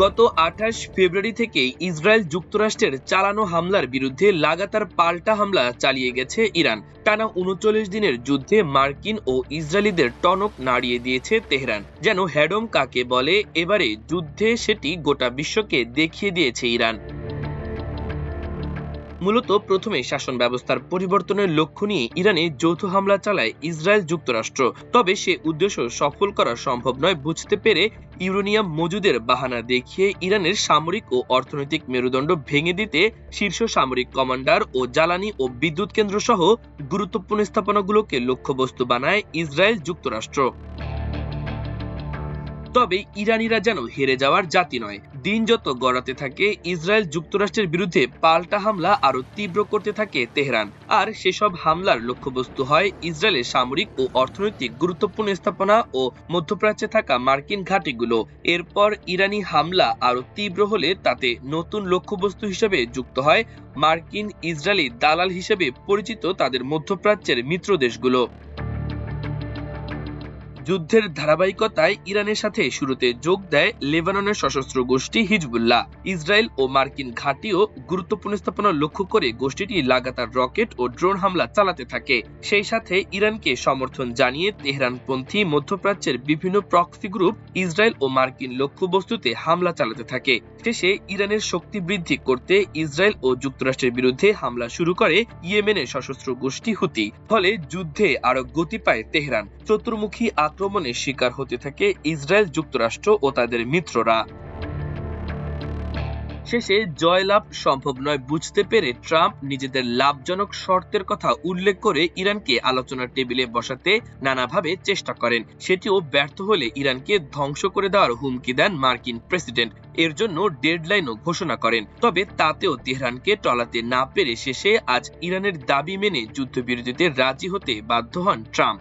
গত ২৮ ফেব্রুয়ারি থেকে ইসরায়েল যুক্তরাষ্ট্রের চালানো হামলার বিরুদ্ধে লাগাতার পাল্টা হামলা চালিয়ে গেছে ইরান। টানা ৩৯ দিনের যুদ্ধে মার্কিন ও ইসরায়েলিদের টনক নাড়িয়ে দিয়েছে তেহরান। যেন হ্যাডম কাকে বলে, এবারে যুদ্ধে সেটি গোটা বিশ্বকে দেখিয়ে দিয়েছে ইরান। মূলত প্রথমে শাসন ব্যবস্থার পরিবর্তনের লক্ষ্য নিয়ে ইরানে যৌথ হামলা চালায় ইসরায়েল যুক্তরাষ্ট্র। তবে সে উদ্দেশ্য সফল করা সম্ভব নয় বুঝতে পেরে ইউরেনিয়াম মজুদের বাহানা দেখিয়ে ইরানের সামরিক ও অর্থনৈতিক মেরুদণ্ড ভেঙে দিতে শীর্ষ সামরিক কমান্ডার ও জ্বালানি ও বিদ্যুৎ কেন্দ্র সহ গুরুত্বপূর্ণ স্থাপনাগুলোকে লক্ষ্যবস্তু বানায় ইসরায়েল যুক্তরাষ্ট্র। তবে ইরানিরা যেন হেরে যাওয়ার জাতি নয়। দিন যত গড়াতে থাকে ইসরায়েল যুক্তরাষ্ট্রের বিরুদ্ধে পাল্টা হামলা আরো তীব্র করতে থাকে তেহরান। আর সেসব হামলার লক্ষ্যবস্তু হয় ইসরায়েলের সামরিক ও অর্থনৈতিক গুরুত্বপূর্ণ স্থাপনা ও মধ্যপ্রাচ্যে থাকা মার্কিন ঘাঁটিগুলো। এরপর ইরানি হামলা আরো তীব্র হলে তাতে নতুন লক্ষ্যবস্তু হিসেবে যুক্ত হয় মার্কিন ইসরায়েলি দালাল হিসেবে পরিচিত তাদের মধ্যপ্রাচ্যের মিত্র দেশগুলো। যুদ্ধের ধারাবাহিকতায় ইরানের সাথে শুরুতে যোগ দেয় লেবাননের সশস্ত্র গোষ্ঠী হিজবুল্লাহ। ইসরায়েল ও মার্কিন ঘাঁটিও গুরুত্বপূর্ণ স্থাপনা লক্ষ্য করে গোষ্ঠীটি লাগাতার রকেট ও ড্রোন হামলা চালাতে থাকে। সেই সাথে ইরানকে সমর্থন জানিয়ে তেহরানপন্থী মধ্যপ্রাচ্যের বিভিন্ন প্রক্সি গ্রুপ ইসরায়েল ও মার্কিন লক্ষ্যবস্তুতে হামলা চালাতে থাকে। শেষে ইরানের শক্তি বৃদ্ধি করতে ইসরায়েল ও যুক্তরাষ্ট্রের বিরুদ্ধে হামলা শুরু করে ইয়েমেনের সশস্ত্র গোষ্ঠী হুতি। ফলে যুদ্ধে আরো গতি পায় তেহরান। চতুর্মুখী আক্রমণের শিকার হতে থাকে ইসরায়েল যুক্তরাষ্ট্র ও তাদের মিত্ররা। শেষে জয়লাভ সম্ভব নয় বুঝতে পেরে ট্রাম্প নিজেদের লাভজনক শর্তের কথা উল্লেখ করে ইরানকে আলোচনার টেবিলে বসাতে নানাভাবে চেষ্টা করেন। সেটিও ব্যর্থ হলে ইরানকে ধ্বংস করে দেওয়ার হুমকি দেন মার্কিন প্রেসিডেন্ট। এর জন্য ডেডলাইনও ঘোষণা করেন। তবে তাতেও তেহরানকে টলাতে না পেরে শেষে আজ ইরানের দাবি মেনে যুদ্ধবিরতিতে রাজি হতে বাধ্য হন ট্রাম্প।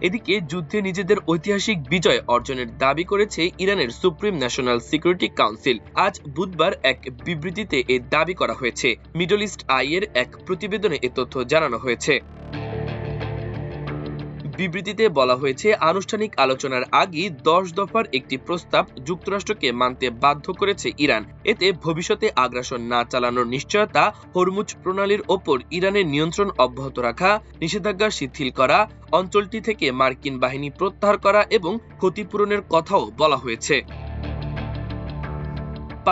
এদিকে যুদ্ধে নিজেদের ঐতিহাসিক বিজয় অর্জনের দাবি করেছে ইরানের সুপ্রিম ন্যাশনাল সিকিউরিটি কাউন্সিল। আজ বুধবার এক বিবৃতিতে এ দাবি করা হয়েছে। মিডল ইস্ট আই এর এক প্রতিবেদনে এ তথ্য জানানো হয়েছে। বিবৃতিতে বলা হয়েছে, আনুষ্ঠানিক আলোচনার আগেই 10 দফার একটি প্রস্তাব যুক্তরাষ্ট্রকে মানতে বাধ্য করেছে ইরান। এতে ভবিষ্যতে আগ্রাসন না চালানোর নিশ্চয়তা, হরমুজ প্রণালীর ওপর ইরানের নিয়ন্ত্রণ অব্যাহত রাখা, নিষেধাজ্ঞা শিথিল করা, অঞ্চলটি থেকে মার্কিন বাহিনী প্রত্যাহার করা এবং ক্ষতিপূরণের কথাও বলা হয়েছে।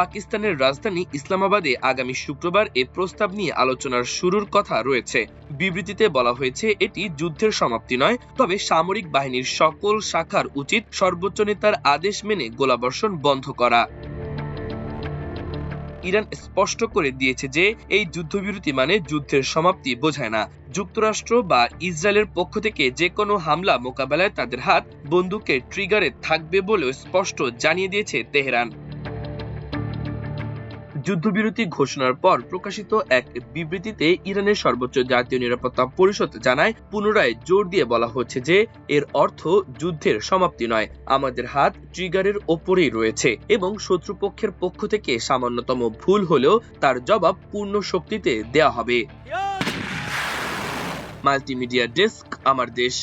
পাকিস্তানের রাজধানী ইসলামাবাদে আগামী শুক্রবার এ প্রস্তাব নিয়ে আলোচনার শুরুর কথা রয়েছে। বিবৃতিতে বলা হয়েছে, এটি যুদ্ধের সমাপ্তি নয়, তবে সামরিক বাহিনীর সকল শাখার উচিত সর্বোচ্চ নেতার আদেশ মেনে গোলাবর্ষণ বন্ধ করা। ইরান স্পষ্ট করে দিয়েছে যে এই যুদ্ধবিরতি মানে যুদ্ধের সমাপ্তি বোঝায় না। যুক্তরাষ্ট্র বা ইসরায়েলের পক্ষ থেকে যে কোনো হামলা মোকাবেলায় তাদের হাত বন্দুকের ট্রিগারে থাকবে বলেও স্পষ্ট জানিয়ে দিয়েছে তেহরান। যুদ্ধবিরতি ঘোষণার পর প্রকাশিত এক বিবৃতিতে ইরানের সর্বোচ্চ জাতীয় নিরাপত্তা পরিষদ জানায়, পুনরায় জোর দিয়ে বলা হচ্ছে যে এর অর্থ যুদ্ধের সমাপ্তি নয়। আমাদের হাত ট্রিগারের ওপরেই রয়েছে এবং শত্রুপক্ষের পক্ষ থেকে সামান্যতম ভুল হলেও তার জবাব পূর্ণ শক্তিতে দেয়া হবে। মাল্টিমিডিয়া ডেস্ক, আমার দেশ।